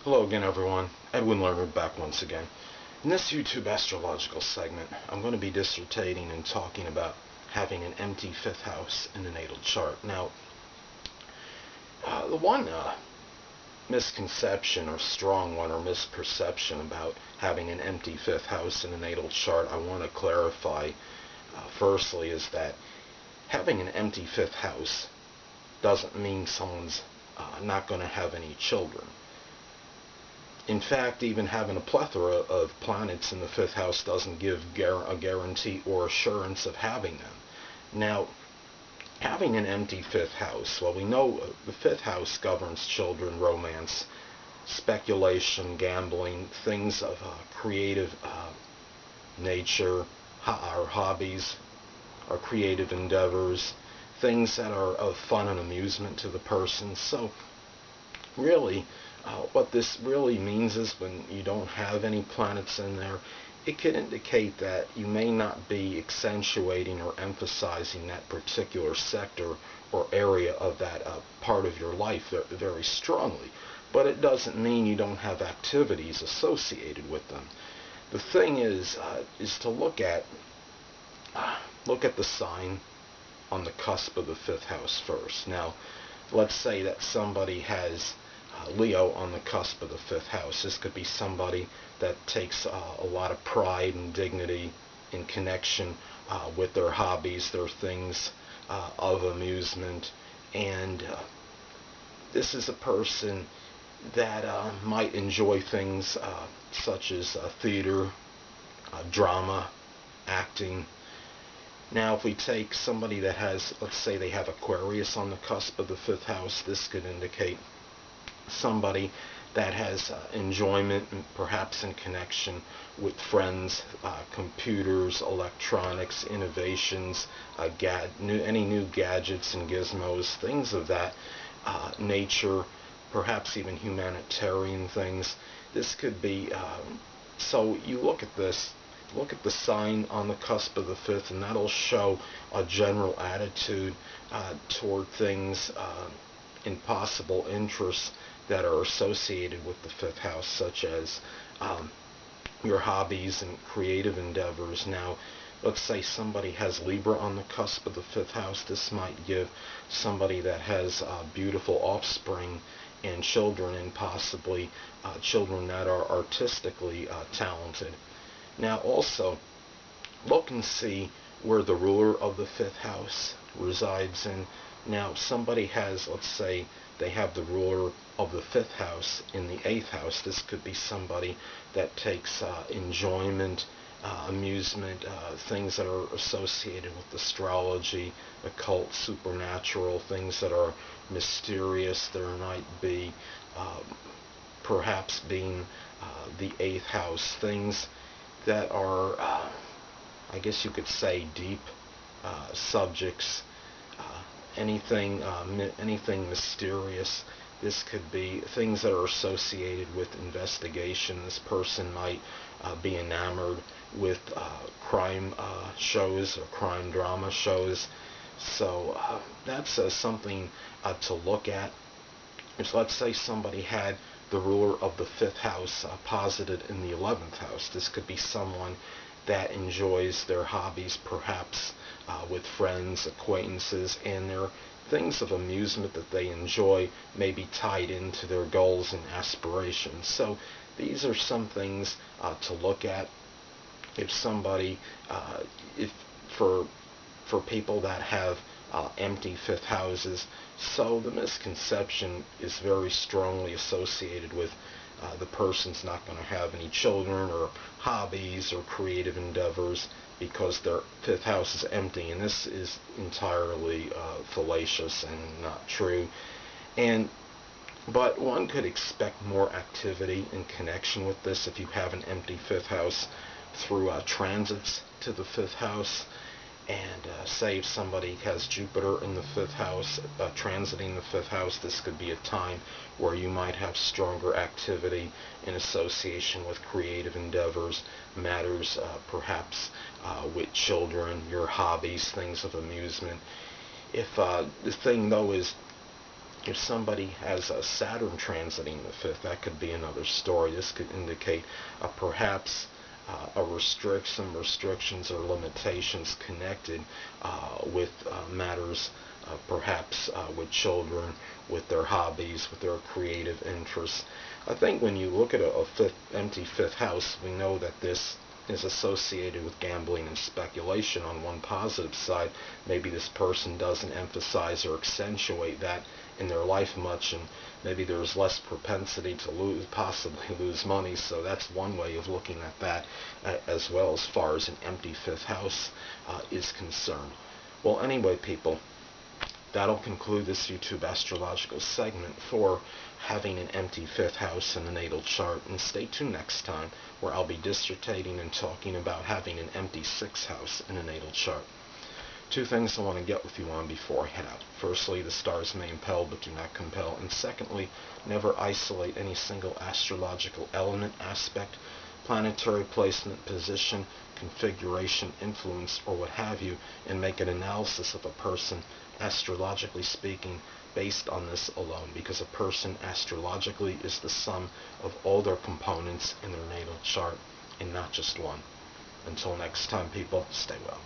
Hello again, everyone. Edwin Learnard back once again. In this YouTube astrological segment, I'm going to be dissertating and talking about having an empty fifth house in the natal chart. Now, the one misconception or strong one or misperception about having an empty fifth house in the natal chart I want to clarify firstly is that having an empty fifth house doesn't mean someone's not going to have any children. In fact, even having a plethora of planets in the fifth house doesn't give a guarantee or assurance of having them. Now, having an empty fifth house, well, we know the fifth house governs children, romance, speculation, gambling, things of creative nature, our hobbies, our creative endeavors, things that are of fun and amusement to the person. So, really, what this really means is when you don't have any planets in there, it could indicate that you may not be accentuating or emphasizing that particular sector or area of that part of your life very strongly. But it doesn't mean you don't have activities associated with them. The thing is to look at the sign on the cusp of the fifth house first. Now, let's say that somebody has Leo on the cusp of the fifth house. This could be somebody that takes a lot of pride and dignity in connection with their hobbies, their things of amusement, and this is a person that might enjoy things such as theater, drama, acting. Now, if we take somebody that has, let's say they have Aquarius on the cusp of the fifth house, this could indicate somebody that has enjoyment, perhaps in connection with friends, computers, electronics, innovations, any new gadgets and gizmos, things of that nature, perhaps even humanitarian things. This could be, so you look at this, look at the sign on the cusp of the fifth, and that'll show a general attitude toward things and possible interests that are associated with the fifth house, such as your hobbies and creative endeavors. Now, let's say somebody has Libra on the cusp of the fifth house. This might give somebody that has beautiful offspring and children, and possibly children that are artistically talented. Now, also, look and see where the ruler of the fifth house resides in. Now, somebody has, let's say, they have the ruler of the fifth house in the eighth house. This could be somebody that takes enjoyment, amusement, things that are associated with astrology, occult, supernatural, things that are mysterious. There might be perhaps being the eighth house, things that are, I guess you could say, deep subjects, anything mysterious. This could be things that are associated with investigation. This person might be enamored with crime shows or crime drama shows. So that's something to look at. If, let's say, somebody had the ruler of the fifth house posited in the 11th house, this could be someone that enjoys their hobbies, perhaps with friends, acquaintances, and their things of amusement that they enjoy may be tied into their goals and aspirations. So these are some things to look at. If somebody, for people that have empty fifth houses, so the misconception is very strongly associated with the person's not going to have any children or hobbies or creative endeavors because their fifth house is empty, and this is entirely fallacious and not true. But one could expect more activity in connection with this if you have an empty fifth house through transits to the fifth house. And say if somebody has Jupiter in the fifth house, transiting the fifth house, this could be a time where you might have stronger activity in association with creative endeavors, matters perhaps with children, your hobbies, things of amusement. If the thing though is If somebody has a Saturn transiting the 5th, that could be another story. This could indicate perhaps some restrictions or limitations connected with matters perhaps with children, with their hobbies, with their creative interests. I think when you look at a empty 5th house, we know that this is associated with gambling and speculation. On one positive side, maybe this person doesn't emphasize or accentuate that in their life much, and maybe there's less propensity to possibly lose money. So that's one way of looking at that, as well, as far as an empty 5th house is concerned. Well, anyway, people, that'll conclude this YouTube astrological segment for having an empty 5th house in the natal chart. And stay tuned next time, where I'll be dissertating and talking about having an empty 6th house in a natal chart. Two things I want to get with you on before I head out. Firstly, the stars may impel but do not compel. And secondly, never isolate any single astrological element, aspect, planetary placement, position, configuration, influence, or what have you, and make an analysis of a person, astrologically speaking, based on this alone, because a person astrologically is the sum of all their components in their natal chart and not just one. Until next time, people, stay well.